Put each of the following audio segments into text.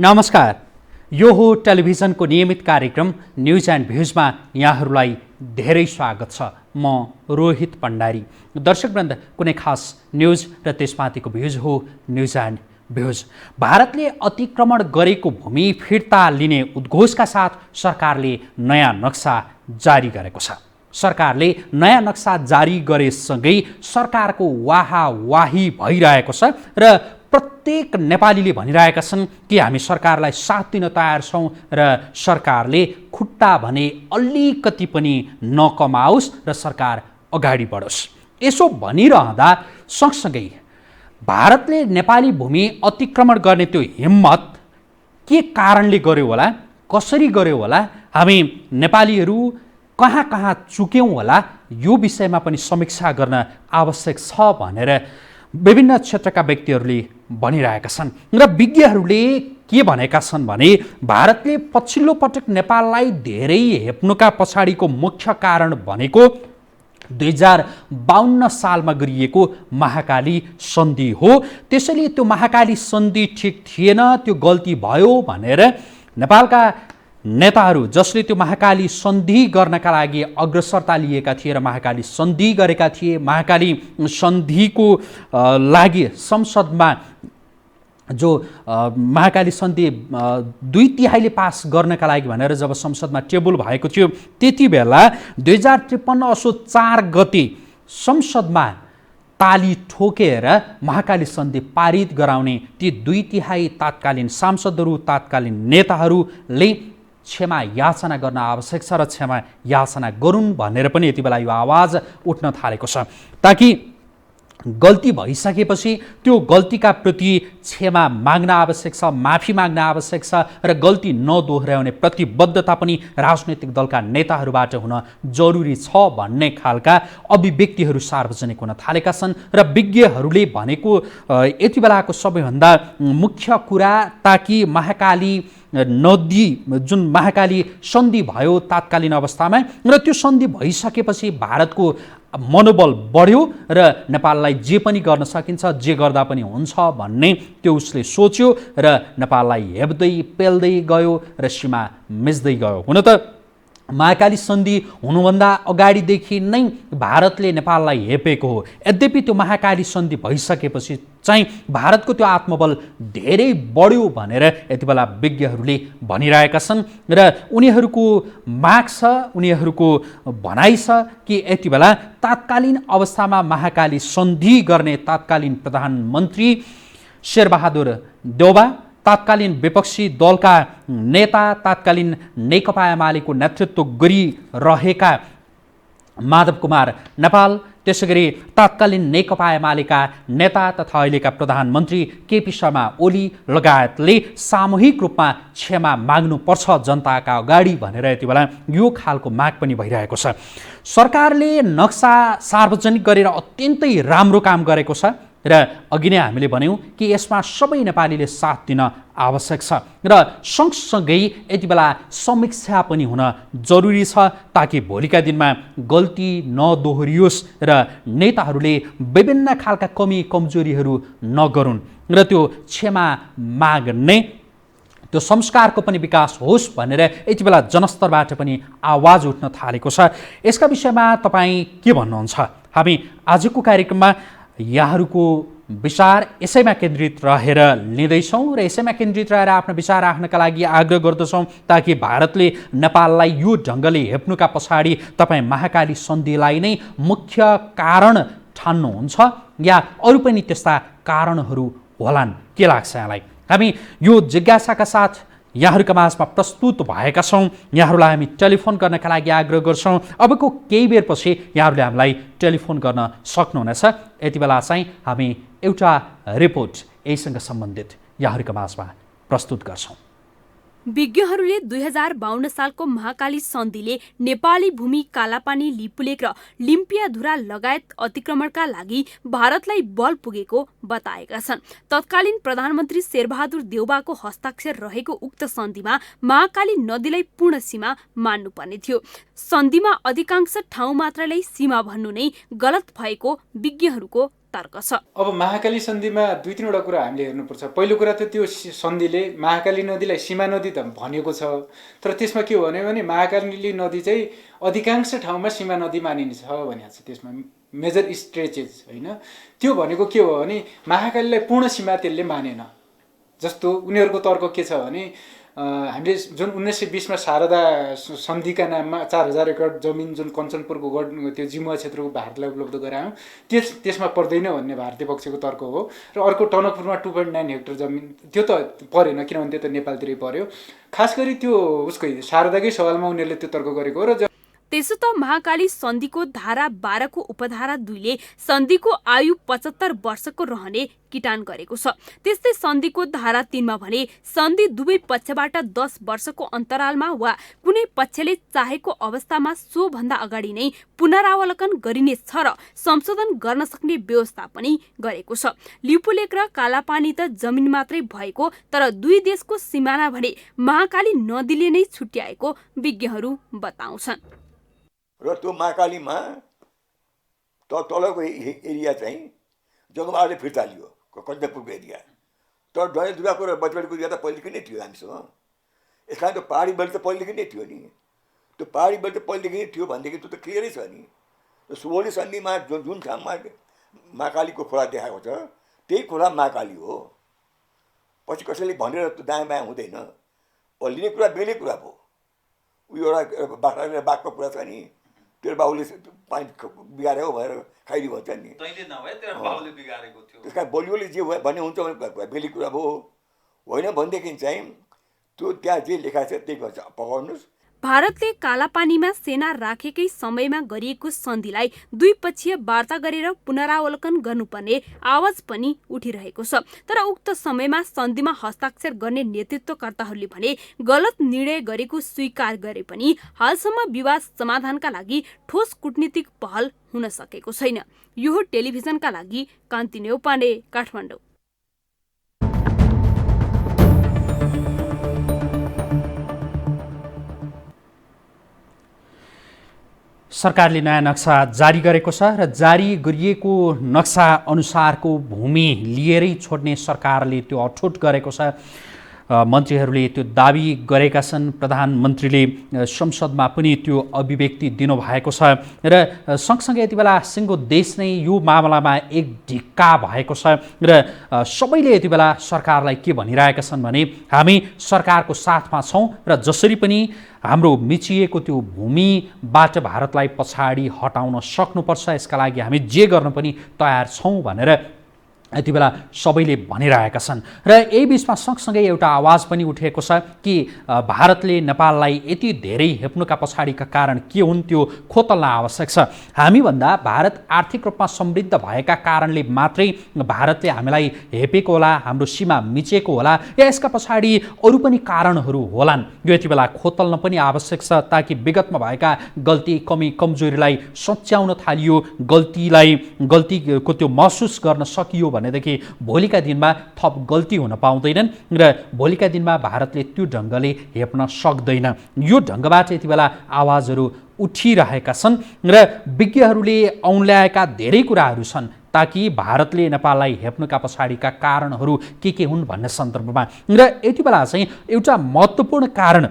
नमस्कार, यो हो टेलिभिजनको नियमित कार्यक्रम न्युज एन्ड भ्युजमा यहाँहरूलाई धेरै स्वागत छ। म रोहित भण्डारी। दर्शकवृन्द, कुनै खास न्युज र त्यसमाथिको भ्युज हो न्युज एन्ड भ्युज। भारतले अतिक्रमण गरेको भूमि फिर्ता लिने उद्घोषका साथ सरकारले नयाँ नक्सा जारी गरेको छ। सरकारले नयाँ नक्सा जारी गरेसँगै सरकारको वाहावाही भइरहेको छ र प्रत्येक नेपालीले भनिरहेका छन् कि हामी सरकारलाई साथ दिन तयार छौँ र सरकारले खुट्टा भने अलिकति पनि नकमाओस् र सरकार अगाडि बढोस्। यसो भनिरहँदा सँगसँगै भारतले नेपाली भूमि अतिक्रमण गर्ने त्यो हिम्मत के कारणले गर्यो होला, कसरी गर्यो होला, हामी नेपालीहरू कहाँ कहाँ चुक्यौँ होला, यो विषयमा पनि समीक्षा गर्न आवश्यक छ भनेर विभिन्न क्षेत्रका व्यक्तिहरूले भनिरहेका छन्। र विज्ञहरूले के भनेका छन् भने भारतले पछिल्लो पटक नेपाललाई धेरै हेप्नुका पछाडिको मुख्य कारण भनेको 2052 सालमा गरिएको महाकाली सन्धि हो। त्यसैले त्यो महाकाली सन्धि ठिक थिएन, त्यो गल्ती भयो भनेर नेपालका नेताहरू जसले त्यो महाकाली सन्धि गर्नका लागि अग्रसरता लिएका थिए र महाकाली सन्धि गरेका थिए, महाकाली सन्धिको लागि संसदमा जो महाकाली सन्धि 2/3 पास गर्नका लागि भनेर जब संसदमा टेबल भएको थियो, त्यति बेला 2053 असोज 4 गते संसदमा ताली ठोकेर महाकाली सन्धि पारित गराउने ती 2/3 तात्कालीन सांसदहरू, तात्कालीन नेताहरूले क्षमा याचना गर्न आवश्यक छ र क्षमा याचना गरून् भनेर पनि यति बेला यो आवाज उठ्न थालेको छ, ताकि गल्ती भइसकेपछि त्यो गल्तीका प्रति क्षमा माग्न आवश्यक छ, माफी माग्न आवश्यक छ र गल्ती नदोहोर्याउने प्रतिबद्धता पनि राजनैतिक दलका नेताहरूबाट हुन जरुरी छ भन्ने खालका अभिव्यक्तिहरू सार्वजनिक हुन थालेका छन्। र विज्ञहरूले भनेको यति बेलाको सबैभन्दा मुख्य कुरा, ताकि महाकाली नदी जुन महाकाली सन्धि भयो तात्कालीन अवस्थामा र त्यो सन्धि भइसकेपछि भारतको मनोबल बढ्यो र नेपाललाई जे पनि गर्न सकिन्छ, जे गर्दा पनि हुन्छ भन्ने त्यो उसले सोच्यो र नेपाललाई हेप्दै पेल्दै गयो र सीमा मिच्दै गयो। हुन त महाकाली सन्धि हुनुभन्दा अगाडिदेखि नै भारतले नेपाललाई हेपेको हो। यद्यपि त्यो महाकाली सन्धि भइसकेपछि चाहिँ भारतको त्यो आत्मबल धेरै बढ्यो भनेर यति बेला विज्ञहरूले भनिरहेका छन् र उनीहरूको माग छ, उनीहरूको भनाइ छ कि यति बेला तात्कालीन अवस्थामा महाकाली सन्धि गर्ने तात्कालीन प्रधानमन्त्री शेरबहादुर देउबा, तात्कालीन विपक्षी दलका नेता, तात्कालीन नेकपा एमालेको नेतृत्व गरिरहेका माधव कुमार नेपाल, त्यसैगरी तात्कालीन नेकपा एमालेका नेता तथा अहिलेका प्रधानमन्त्री केपी शर्मा ओली लगायतले सामूहिक रूपमा क्षमा माग्नुपर्छ जनताका अगाडि भनेर यति बेला यो खालको माग पनि भइरहेको छ। सरकारले नक्सा सार्वजनिक गरेर अत्यन्तै राम्रो काम गरेको छ र अघि नै हामीले भन्यौँ कि यसमा सबै नेपालीले साथ दिन आवश्यक छ र सँगसँगै यति बेला समीक्षा पनि हुन जरुरी छ, ताकि भोलिका दिनमा गल्ती नदोहोरियोस् र नेताहरूले विभिन्न खालका कमी कमजोरीहरू नगरून् र त्यो क्षमा माग्ने त्यो संस्कारको पनि विकास होस् भनेर यति बेला जनस्तरबाट पनि आवाज उठ्न थालेको छ। यसका विषयमा तपाईँ के भन्नुहुन्छ? हामी आजको कार्यक्रममा यहाँहरूको विचार यसैमा केन्द्रित रहेर लिँदैछौँ र यसैमा केन्द्रित रहेर आफ्नो विचार राख्नका लागि आग्रह गर्दछौँ, ताकि भारतले नेपाललाई यो ढङ्गले हेप्नुका पछाडि तपाईँ महाकाली सन्धिलाई नै मुख्य कारण ठान्नुहुन्छ या अरू पनि त्यस्ता कारणहरू होलान्? के लाग्छ यहाँलाई? हामी यो जिज्ञासाका साथ यहाँहरूका माझमा प्रस्तुत भएका छौँ। यहाँहरूलाई हामी टेलिफोन गर्नका लागि आग्रह गर्छौँ। अबको केही बेरपछि यहाँहरूले हामीलाई टेलिफोन गर्न सक्नुहुनेछ। यति बेला चाहिँ हामी एउटा रिपोर्ट यहीसँग सम्बन्धित यहाँहरूका माझमा प्रस्तुत गर्छौँ। विज्ञहरूले 2052 सालको महाकाली सन्धिले नेपाली भूमि कालापानी, लिपुलेक र लिम्पियाधुरा लगायत अतिक्रमणका लागि भारतलाई बल पुगेको बताएका छन्। तत्कालीन प्रधानमन्त्री शेरबहादुर देउबाको हस्ताक्षर रहेको उक्त सन्धिमा महाकाली नदीलाई पूर्ण सीमा मान्नुपर्ने थियो। सन्धिमा अधिकांश ठाउँ मात्रलाई सीमा भन्नु नै गलत भएको विज्ञहरूको तर्क छ। अब महाकाली सन्धिमा दुई तीनवटा कुरा हामीले हेर्नुपर्छ। पहिलो कुरा त त्यो सन्धिले महाकाली नदीलाई सीमा नदी त भनेको छ, तर त्यसमा के हो भने महाकाली नदी चाहिँ अधिकांश ठाउँमा सीमा नदी मानिन्छ भनेको छ। त्यसमा मेजर स्ट्रेचेज होइन, त्यो भनेको के हो भने महाकालीलाई पूर्ण सीमा त्यसले मानेन। जस्तो उनीहरूको तर्क के छ भने हामीले जुन 1920 शारदा सन्धिका नाममा 4000 एकड जमिन जुन कञ्चनपुरको त्यो जिमुवा क्षेत्रको भारतलाई उपलब्ध गरायौँ, त्यसमा पर्दैन भन्ने भारतीय पक्षको तर्क हो। र अर्को टनकपुरमा 2.9 हेक्टर जमिन, त्यो त परेन किनभने त्यो त नेपालतिरै पर्यो। खास गरी त्यो उसकै शारदाकै सवालमा उनीहरूले त्यो तर्क गरेको हो। र त्यसो त महाकाली सन्धिको धारा 12 को उपधारा 2 ले सन्धिको आयु 75 वर्षको रहने किटान गरेको छ। त्यस्तै सन्धिको धारा 3 मा भने सन्धि दुवै पक्षबाट 10 वर्षको अन्तरालमा वा कुनै पक्षले चाहेको अवस्थामा सो भन्दा अगाडि नै पुनरावलोकन गरिनेछ र संशोधन गर्न सक्ने व्यवस्था पनि गरेको छ। लिपुलेक र कालापानी त जमिन मात्रै भएको, तर दुई देशको सिमाना भने महाकाली नदीले नै छुट्याएको विज्ञहरू बताउँछन्। र त्यो महाकालीमा तलको एरिया चाहिँ जङ्गबहादुरले फिर्ता लियो, कञ्चनपुरको एरिया। तर डडेलधुराको र बजबेलको एरिया त पहिलेदेखि नै थियो हामीसँग। यस कारण त्यो पहाडी बेल्ट त पहिलेदेखि नै थियो नि। त्यो पहाडी बेल्ट त पहिलेदेखि नै थियो भनेदेखि त्यो त क्लियरै छ नि। सुवर्ण सन्धिमा जुन ठाउँमा महाकालीको खोला देखाएको छ त्यही खोला महाकाली हो। पछि कसैले भनेर त्यो दायाँ बायाँ हुँदैन। लिने कुरा बेग्लै कुरा भयो। उयो एउटा बाख्रा बाघको कुरा छ नि, तेरो बाबुले पानी बिगाऱ्यो भनेर खाइदियो भन्छ नि। त्यस कारण बलियोले जे भन्ने हुन्छ भने बेली कुरा भयो। होइन भनेदेखि चाहिँ त्यो त्यहाँ जे लेखाएको छ त्यही गर्छ, पकाउनुहोस्। भारतले कालापानीमा सेना राखेकै समयमा गरिएको सन्धिलाई द्विपक्षीय वार्ता गरेर पुनरावलोकन गर्नुपर्ने आवाज पनि उठिरहेको छ। तर उक्त समयमा सन्धिमा हस्ताक्षर गर्ने नेतृत्वकर्ताहरूले भने गलत निर्णय गरेको स्वीकार गरे पनि हालसम्म विवाद समाधानका लागि ठोस कूटनीतिक पहल हुन सकेको छैन। यो टेलिभिजनका लागि कान्ति नेउपाने, काठमाडौँ। सरकारले नयाँ नक्सा जारी गरेको छ र जारी गरिएको नक्सा अनुसारको भूमि लिएरै छोड्ने सरकारले त्यो अठोट गरेको छ। मन्त्रीहरूले त्यो दाबी गरेका छन्। प्रधानमन्त्रीले संसदमा पनि त्यो अभिव्यक्ति दिनुभएको छ र सँगसँगै यति बेला सिङ्गो देश नै यो मामलामा एक ढिक्का भएको छ र सबैले यति बेला सरकारलाई के भनिरहेका छन् भने हामी सरकारको साथमा छौँ र जसरी पनि हाम्रो मिचिएको त्यो भूमिबाट भारतलाई पछाडि हटाउन सक्नुपर्छ, यसका लागि हामी जे गर्न पनि तयार छौँ भनेर यति बेला सबैले भनिरहेका छन्। र यही बिचमा सँगसँगै एउटा आवाज पनि उठेको छ कि भारतले नेपाललाई यति धेरै हेप्नुका पछाडिका कारण के हुन् त्यो खोतल्न आवश्यक छ। हामीभन्दा भारत आर्थिक रूपमा समृद्ध भएका कारणले मात्रै भारतले हामीलाई हेपेको होला, हाम्रो सीमा मिचेको होला, या यसका पछाडि अरू पनि कारणहरू होलान्। यो यति बेला खोतल्न पनि आवश्यक छ ताकि विगतमा भएका गल्ती कमी कमजोरीलाई सच्याउन थालियो, गल्तीको त्यो महसुस गर्न सकियो भनेदेखि भोलिका दिनमा थप गल्ती हुन पाउँदैनन् र भोलिका दिनमा भारतले त्यो ढङ्गले हेप्न सक्दैन। यो ढङ्गबाट यति बेला आवाजहरू उठिरहेका छन् र विज्ञहरूले औँल्याएका धेरै कुराहरू छन् ताकि भारतले नेपाललाई हेप्नुका पछाडिका कारणहरू के हुन् भन्ने सन्दर्भमा। र यति बेला चाहिँ एउटा महत्त्वपूर्ण कारण,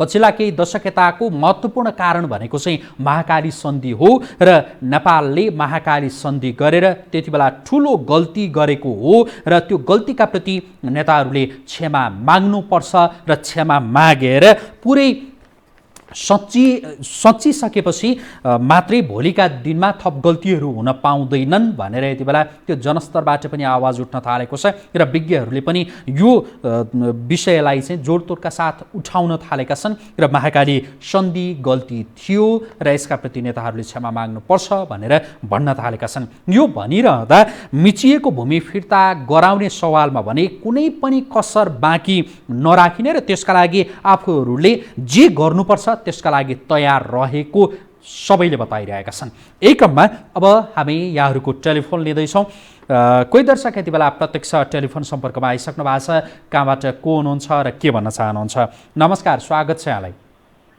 पछिल्ला केही दशक यताको महत्त्वपूर्ण कारण भनेको चाहिँ महाकाली सन्धि हो र नेपालले महाकाली सन्धि गरेर त्यति बेला ठुलो गल्ती गरेको हो र त्यो गल्तीका प्रति नेताहरूले क्षमा माग्नुपर्छ र क्षमा मागेर पुरै सचिसकेपछि मात्रै भोलिका दिनमा थप गल्तीहरू हुन पाउँदैनन् भनेर यति बेला त्यो जनस्तरबाट पनि आवाज उठ्न थालेको छ र विज्ञहरूले पनि यो विषयलाई चाहिँ जोडतोडका साथ उठाउन थालेका छन् र महाकाली सन्धि गल्ती थियो र यसका प्रति नेताहरूले क्षमा माग्नुपर्छ भनेर भन्न थालेका छन्। यो भनिरहँदा मिचिएको भूमि फिर्ता गराउने सवालमा भने कुनै पनि कसर बाँकी नराखिने र त्यसका लागि आफूहरूले जे गर्नुपर्छ त्यसका लागि तयार रहेको सबैले बताइरहेका छन्। यही क्रममा अब हामी यहाँहरूको टेलिफोन लिँदैछौँ। कोही दर्शक यति बेला प्रत्यक्ष टेलिफोन सम्पर्कमा आइसक्नु भएको छ। कहाँबाट को हुनुहुन्छ र के भन्न चाहनुहुन्छ? नमस्कार, स्वागत छ यहाँलाई।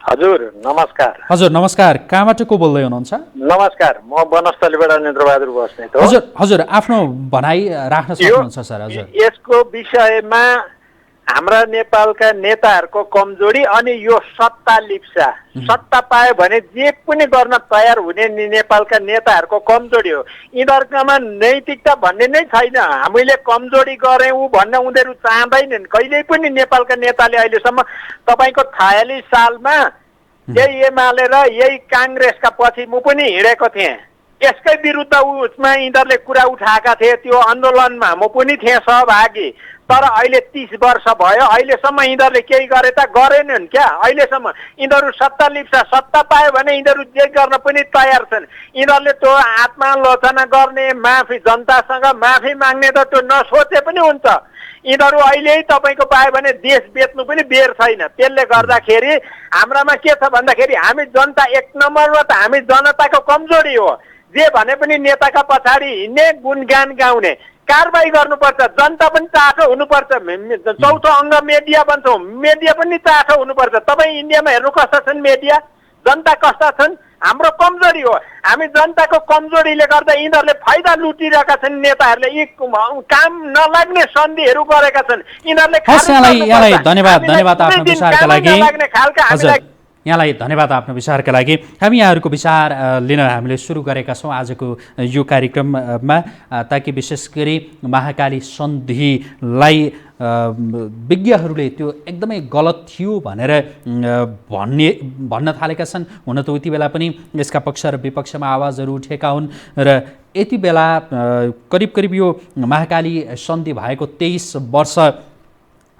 हजुर नमस्कार। हजुर नमस्कार, कहाँबाट को बोल्दै हुनुहुन्छ? नमस्कार, म वनस्थलीबाट नेत्रबहादुर बस्नेत हो। हजुर हजुर आफ्नो भनाइ राख्न सक्नुहुन्छ सर। हजुर यसको विषयमा हाम्रा नेपालका नेताहरूको कमजोरी अनि यो सत्ता लिप्सा, सत्ता पायो भने जे पनि गर्न तयार हुने नेपालका नेताहरूको कमजोरी हो। यिनीहरूकोमा नैतिकता भन्ने नै छैन। हामीले कमजोरी गऱ्यौँ भन्न उनीहरू चाहँदैनन्। कहिल्यै पनि नेपालका नेताले अहिलेसम्म तपाईँको 46 सालमा यही एमाले र यही काङ्ग्रेसका पछि म पनि हिँडेको थिएँ। यसकै विरुद्ध उसमा यिनीहरूले कुरा उठाएका थिए। त्यो आन्दोलनमा म पनि थिएँ सहभागी। तर अहिले 30 वर्ष भयो, अहिलेसम्म यिनीहरूले केही गरे त गरेनन् क्या। अहिलेसम्म यिनीहरू सत्ता लिप्सा, सत्ता पायो भने यिनीहरू जे गर्न पनि तयार छन्। यिनीहरूले त्यो आत्मालोचना गर्ने, माफी जनतासँग माफी माग्ने त त्यो नसोचे पनि हुन्छ। यिनीहरू अहिले तपाईँको पायो भने देश बेच्नु पनि बेर छैन। त्यसले गर्दाखेरि हाम्रामा के छ भन्दाखेरि हामी जनता एक नम्बरमा त हामी जनताको कमजोरी हो। जे भने पनि नेताका पछाडि हिँड्ने, गुणगान गाउने, कारबाही गर्नुपर्छ। जनता पनि चासो हुनुपर्छ। चौथो अङ्ग मिडिया भन्छौँ, मिडिया पनि चासो हुनुपर्छ। तपाईँ इन्डियामा हेर्नु कस्ता छन् मिडिया, जनता कस्ता छन्। हाम्रो कमजोरी हो। हामी जनताको कमजोरीले गर्दा यिनीहरूले फाइदा लुटिरहेका छन्। नेताहरूले यी काम नलाग्ने सन्धिहरू गरेका छन्। यिनीहरूले यहाँलाई धन्यवाद आफ्नो विचारका लागि। यहाँलाई धन्यवाद आफ्नो विचारका लागि। हामी यहाँहरूको विचार लिन हामीले सुरु गरेका छौँ आजको यो कार्यक्रममा, ताकि विशेष गरी महाकाली सन्धिलाई विज्ञहरूले त्यो एकदमै गलत थियो भनेर भन्न थालेका छन्। हुन त उति बेला पनि यसका पक्ष र विपक्षमा आवाजहरू उठेका हुन् र यति बेला करिब यो महाकाली सन्धि भएको 23 वर्ष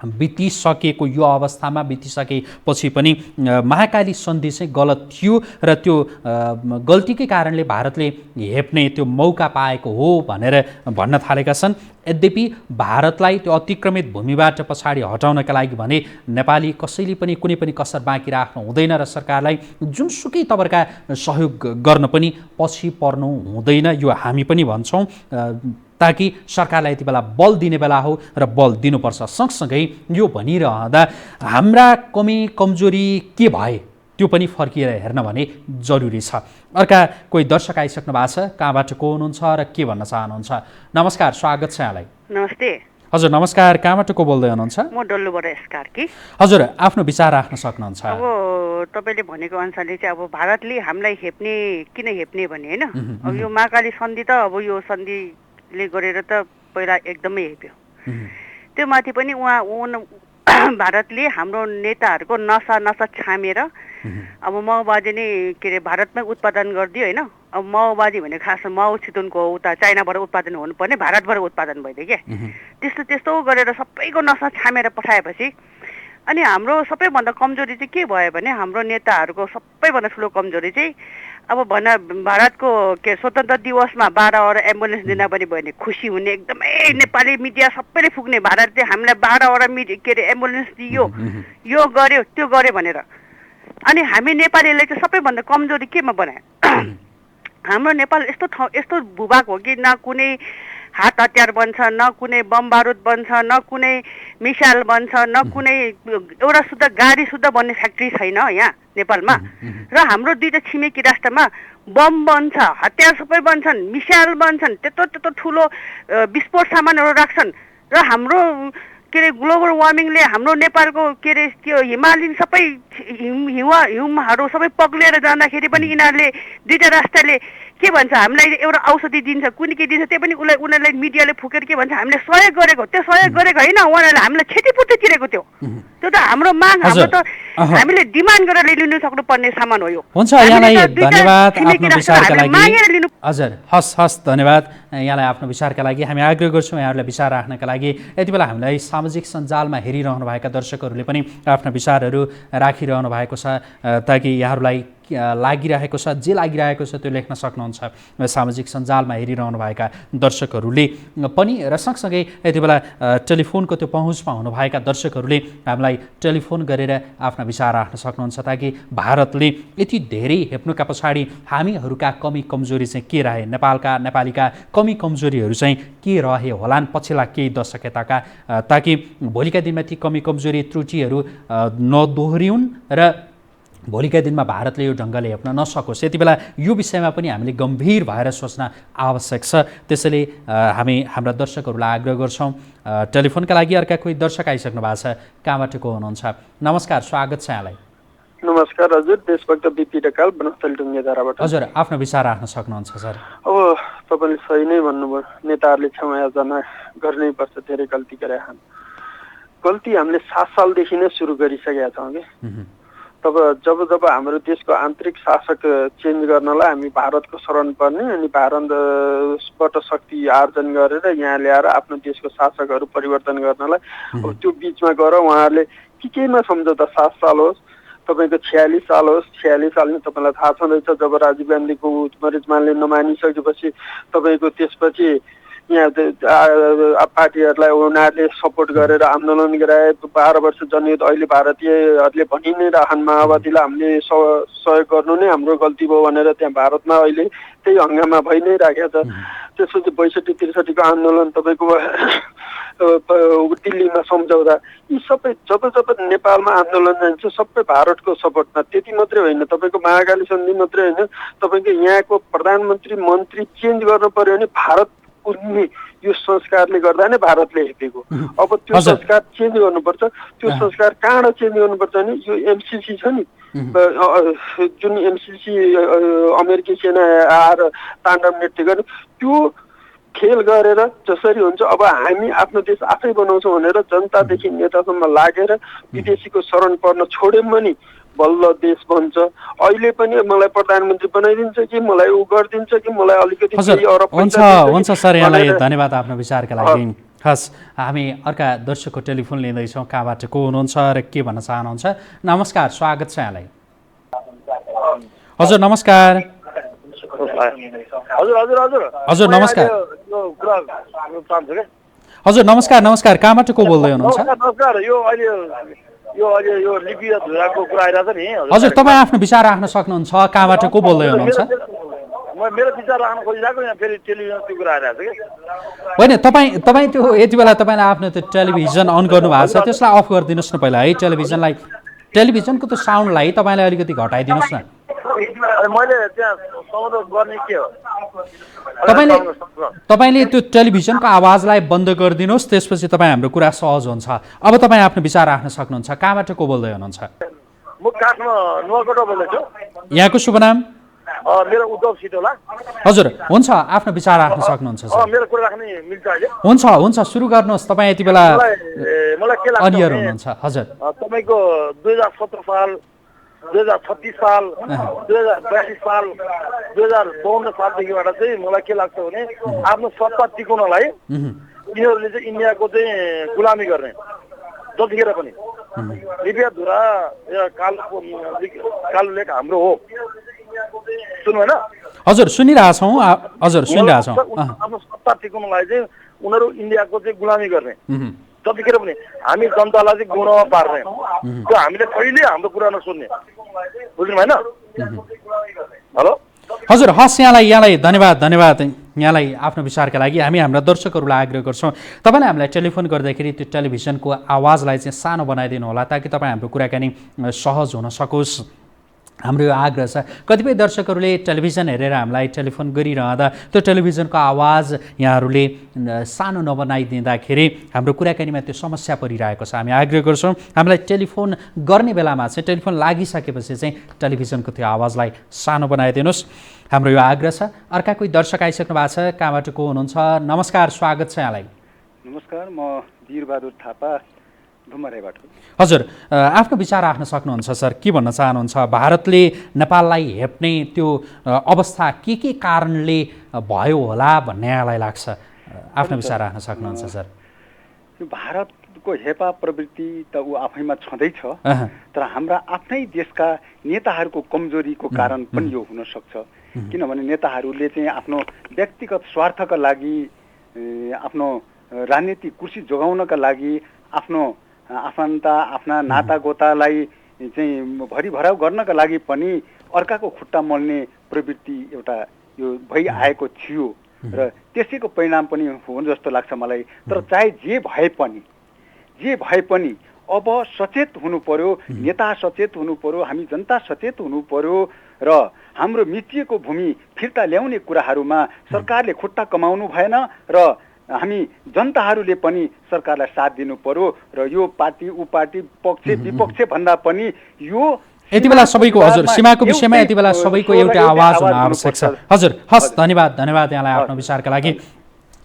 बितिसकेको यो अवस्थामा बितिसकेपछि पनि महाकाली सन्धि चाहिँ गलत थियो र त्यो गल्तीकै कारणले भारतले हेप्ने त्यो मौका पाएको हो भनेर भन्न थालेका छन्। यद्यपि भारतलाई त्यो अतिक्रमित भूमिबाट पछाडि हटाउनका लागि भने नेपाली कसैले पनि कुनै पनि कसर बाँकी राख्नु हुँदैन र सरकारलाई जुनसुकै तवरका सहयोग गर्न पनि पछि पर्नु हुँदैन। यो हामी पनि भन्छौँ, ताकि सरकारलाई यति बेला बल दिने बेला हो र बल दिनुपर्छ। सँगसँगै यो भनिरहँदा हाम्रा कमी कमजोरी के भए त्यो पनि फर्किएर हेर्न भने जरुरी छ। अर्का कोही दर्शक आइसक्नु भएको छ, कहाँबाट को हुनुहुन्छ र के भन्न चाहनुहुन्छ? नमस्कार, स्वागत छ यहाँलाई। नमस्ते। हजुर नमस्कार, कहाँबाट को बोल्दै हुनुहुन्छ? म डल्लुबाट एसकारकी। हजुर आफ्नो विचार राख्न सक्नुहुन्छ। अब तपाईँले भनेको अनुसारले चाहिँ अब भारतले हामीलाई हेप्ने किन हेप्ने भने होइन, अब यो महाकाली सन्धि त अब यो सन्धिले गरेर त पहिला एकदमै हेप्यो। त्यो माथि पनि भारतले हाम्रो नेताहरूको नसा छामेर अब माओवादी नै के अरे भारतमै उत्पादन गरिदियो होइन। अब माओवादी भने खास माओ छितुनको उता चाइनाबाट उत्पादन हुनुपर्ने भारतबाट उत्पादन भइदियो क्या। त्यस्तो गरेर सबैको नसा छामेर पठाएपछि अनि हाम्रो सबैभन्दा कमजोरी चाहिँ के भयो भने हाम्रो नेताहरूको सबैभन्दा ठुलो कमजोरी चाहिँ अब भारतको के स्वतन्त्र दिवसमा 12वटा एम्बुलेन्स दिन पनि भयो भने खुसी हुने, एकदमै नेपाली मिडिया सबैले पुग्ने, भारतले हामीलाई 12वटा के अरे एम्बुलेन्स दियो, यो गर्यो त्यो गर्यो भनेर। अनि हामी नेपालीले चाहिँ सबैभन्दा कमजोरी केमा बनायो? हाम्रो नेपाल यस्तो भूभाग हो कि न कुनै हात हतियार बन्छ, न कुनै बम बारुद बन्छ, न कुनै मिसाइल बन्छ, न कुनै एउटा शुद्ध गाडी शुद्ध बन्ने फ्याक्ट्री छैन यहाँ नेपालमा। र हाम्रो दुईटा छिमेकी राष्ट्रमा बम बन्छ, हतियार सबै बन्छन्, मिसाइल बन्छन्, त्यत्रो ठुलो विस्फोट सामानहरू राख्छन्। र हाम्रो के अरे ग्लोबल वार्मिङले हाम्रो नेपालको के अरे त्यो हिमालयन सबै हिमहरू सबै पग्लिएर जाँदाखेरि पनि यिनीहरूले दुईटा राष्ट्रले के भन्छ हामीलाई एउटा औषधि दिन्छ, कुनै के दिन्छ, त्यो पनि उनीहरूलाई मिडियाले फुकेर के भन्छ हामीले सहयोग गरेको। त्यो सहयोग गरेको होइन, उनीहरूले हामीलाई क्षतिपूर्ति तिरेको। त्यो त हाम्रो माग, हाम्रो त हामीले डिमान्ड गरेर लिनु सक्नुपर्ने सामान हो यो। हुन्छ, यहाँलाई धन्यवाद आफ्नो विचारका लागि। हजुर हस् धन्यवाद यहाँलाई आफ्नो विचारका लागि। हामी आग्रह गर्छौँ यहाँहरूलाई विचार राख्नका लागि। यति बेला हामीलाई सामाजिक सञ्जालमा हेरिरहनु भएका दर्शकहरूले पनि आफ्ना विचारहरू राखिरहनु भएको छ, ताकि यहाँहरूलाई लागिरहेको छ, जे लागिरहेको छ त्यो लेख्न सक्नुहुन्छ सामाजिक सञ्जालमा हेरिरहनु भएका दर्शकहरूले पनि। र सँगसँगै यति बेला टेलिफोनको त्यो पहुँचमा हुनुभएका दर्शकहरूले हामीलाई टेलिफोन गरेर आफ्ना विचार राख्न सक्नुहुन्छ, ताकि भारतले यति धेरै हेप्नुका पछाडि हामीहरूका कमी कमजोरी चाहिँ के रहे, नेपालीका कमी कमजोरीहरू चाहिँ के रहे होलान् पछिल्ला केही दशक यताका, ताकि भोलिका दिनमा ती कमी कमजोरी त्रुटिहरू नदोहोरिउन् र भोलिका दिनमा भारतले यो ढङ्गले हेप्न नसकोस्, यति बेला यो विषयमा पनि हामीले गम्भीर भएर सोच्न आवश्यक छ। त्यसैले हामी हाम्रा दर्शकहरूलाई आग्रह गर्छौँ। टेलिफोनका लागि अर्का कोही दर्शक आइसक्नु भएको छ, कहाँबाट को हुनुहुन्छ? नमस्कार, स्वागत छ यहाँलाई। नमस्कार हजुर, देशभक्त बिपी ढकाल बनस्थली ढुङ्गेधाराबाट। हजुर, आफ्नो विचार राख्न सक्नुहुन्छ सर। अब तपाईँले सही नै भन्नुभयो, नेताहरूले क्षमा याचना गर्नै पर्छ, धेरै गल्ती गरे छन्। गल्ती हामीले 7 सालदेखि नै सुरु गरिसकेका छौँ कि। तब जब हाम्रो देशको आन्तरिक शासक चेन्ज गर्नलाई हामी भारतको शरण पर्ने अनि भारतबाट शक्ति आर्जन गरेर यहाँ ल्याएर आफ्नो देशको शासकहरू परिवर्तन गर्नलाई अब त्यो बिचमा गएर उहाँहरूले केमा सम्झौता 7 साल होस्, तपाईँको 46 साल होस्, 46 सालमा तपाईँलाई थाहा छँदैछ जब राजीव गान्धीको मरिजमानले नमानिसकेपछि तपाईँको त्यसपछि यहाँ पार्टीहरूलाई उनीहरूले सपोर्ट गरेर आन्दोलन गराए। 12 वर्ष जनयुद्ध अहिले भारतीयहरूले भनि नै रहन् माओवादीलाई हामीले सहयोग गर्नु नै हाम्रो गल्ती भयो भनेर त्यहाँ भारतमा अहिले त्यही हङ्गामा भइ नै राखेको छ। त्यसपछि 62-63 आन्दोलन तपाईँको दिल्लीमा सम्झौता, यी सबै जब नेपालमा आन्दोलन जान्छ सबै भारतको सपोर्टमा। त्यति मात्रै होइन, तपाईँको महाकाली सन्धि मात्रै होइन, तपाईँको यहाँको प्रधानमन्त्री मन्त्री चेन्ज गर्नु पर्यो भने भारत उनी यो संस्कारले गर्दा नै भारतले हेपेको। अब त्यो संस्कार चेन्ज गर्नुपर्छ। त्यो संस्कार कहाँबाट चेन्ज गर्नुपर्छ भने यो एमसिसी छ नि, जुन एमसिसी अमेरिकी सेना आएर ताण्डव नृत्य गर्ने, त्यो खेल गरेर जसरी हुन्छ अब हामी आफ्नो देश आफै बनाउँछौँ भनेर जनतादेखि नेतासम्म लागेर विदेशीको शरण पर्न छोड्यौँ भने बल्ल देश बन्छ। अहिले पनि मलाई प्रधानमन्त्री बनाइदिन्छ कि मलाई उ गरिदिन्छ कि मलाई अलिकति हुन्छ सर, यहाँलाई धन्यवाद आफ्नो विचारका लागि। हस्, हामी अर्का दर्शकको टेलिफोन लिँदैछौँ, कहाँबाट को हुनुहुन्छ र के भन्न चाहनुहुन्छ? नमस्कार, स्वागत छ यहाँलाई। हजुर नमस्कार। हजुर नमस्कार। हजुर नमस्कार, कहाँबाट को बोल्दै हुनुहुन्छ? यो लिपिया धुराको कुरा आइरहेछ नि। हजुर, तपाईँ आफ्नो विचार राख्न सक्नुहुन्छ, कहाँबाट को बोल्दै हुनुहुन्छ? मेरो विचार राख्न खोजिरहेको, यहाँ फेरि टेलिभिजन त्यो कुरा आइरहेछ कि। होइन, तपाईँ त्यो यति बेला तपाईँले आफ्नो त्यो टेलिभिजन अन गर्नुभएको छ, त्यसलाई अफ गरिदिनुहोस् न पहिला है। टेलिभिजनको त्यो साउन्डलाई तपाईँले अलिकति घटाइदिनुहोस् न। मैले त्यहाँ संशोधन गर्ने के हो, तपाईँले त्यो टेलिभिजनको आवाजलाई बन्द गरिदिनुहोस्, त्यसपछि तपाईँ हाम्रो कुरा सहज हुन्छ। अब तपाईँ आफ्नो विचार राख्न सक्नुहुन्छ, कहाँबाट को बोल्दै हुनुहुन्छ? म काठमा नुवाकोटा बोल्दैछु। यहाँको शुभ नाम? मेरो उद्धव सिटोला। हजुर, हुन्छ, आफ्नो विचार राख्न सक्नुहुन्छ सर। मेरो कुरा राख्ने मिल्छ अहिले? हुन्छ, सुरु गर्नुहोस्। तपाईँ यति बेला मलाई के लाग्छ अनियर हुनुहुन्छ। हजुर, तपाईँको 2017 साल, 2036 साल, 2042 साल, 2052 सालदेखिबाट चाहिँ मलाई के लाग्छ भने आफ्नो सत्ता टिकाउनलाई यिनीहरूले चाहिँ इन्डियाको चाहिँ गुलामी गर्ने जतिखेर पनि। लिपिया धुरा कालो लेक हाम्रो हो, सुन्नु होइन? हजुर सुनिरहेछौँ। आफ्नो सत्ता टिकाउनलाई चाहिँ उनीहरू इन्डियाको चाहिँ गुलामी गर्ने जतिखेर पनि हामी जनतालाई चाहिँ गुनामा पार्ने, त्यो हामीले कहिले हाम्रो कुरा नसुन्ने, बुझ्नु भएन? हेलो हजुर, हस्, यहाँलाई धन्यवाद यहाँलाई आफ्नो विचारका लागि। हामी हाम्रा दर्शकहरूलाई आग्रह गर्छौँ, तपाईँले हामीलाई टेलिफोन गर्दाखेरि त्यो टेलिभिजनको आवाजलाई चाहिँ सानो बनाइदिनु होला, ताकि तपाईँ हाम्रो कुराकानी सहज हुन सकोस्। हाम्रो यो आग्रह छ। कतिपय दर्शकहरूले टेलिभिजन हेरेर हामीलाई टेलिफोन गरिरहँदा त्यो टेलिभिजनको आवाज यहाँहरूले सानो नबनाइदिँदाखेरि हाम्रो कुराकानीमा त्यो समस्या परिरहेको छ। हामी आग्रह गर्छौँ, हामीलाई टेलिफोन गर्ने बेलामा चाहिँ टेलिफोन लागिसकेपछि चाहिँ टेलिभिजनको त्यो आवाजलाई सानो बनाइदिनुहोस्। हाम्रो यो आग्रह छ। अर्का कोही दर्शक आइसक्नु भएको छ, कहाँबाट को हुनुहुन्छ? नमस्कार, स्वागत छ यहाँलाई। नमस्कार, म वीरबहादुर थापा धुमराईबाट। हजुर, आफ्नो विचार राख्न सक्नुहुन्छ सर, के भन्न चाहनुहुन्छ? भारतले नेपाललाई हेप्ने त्यो अवस्था के कारणले भयो होला भन्ने यहाँलाई लाग्छ? आफ्नो विचार राख्न सक्नुहुन्छ सर। भारतको हेपा प्रवृत्ति त ऊ आफैमा छँदैछ, तर हाम्रा आफ्नै देशका नेताहरूको कमजोरीको कारण पनि यो हुन सक्छ। किनभने नेताहरूले चाहिँ आफ्नो व्यक्तिगत स्वार्थका लागि, आफ्नो राजनीतिक कुर्सी जोगाउनका लागि, आफ्नो आफन्त आफ्ना नातागोतालाई चाहिँ भरिभराउ गर्नका लागि पनि अर्काको खुट्टा मल्ने प्रवृत्ति एउटा यो भइआएको थियो र त्यसैको परिणाम पनि हो जस्तो लाग्छ मलाई। तर चाहे जे भए पनि अब सचेत हुनु पर्यो, नेता सचेत हुनु पर्यो, हामी जनता सचेत हुनु पर्यो र हाम्रो मिचिएको भूमि फिर्ता ल्याउने कुराहरूमा सरकारले खुट्टा कमाउनु भएन र हामी जनताहरूले पनि सरकारलाई साथ दिनु पर्यो र यो पार्टी ऊ पार्टी पक्ष विपक्ष भन्दा पनि यो यति बेला सबैको हजुर सीमाको विषयमा यति बेला सबैको एउटा आवाज हुन आवश्यक छ। हजुर हस्, धन्यवाद यहाँलाई आफ्नो विचारका लागि।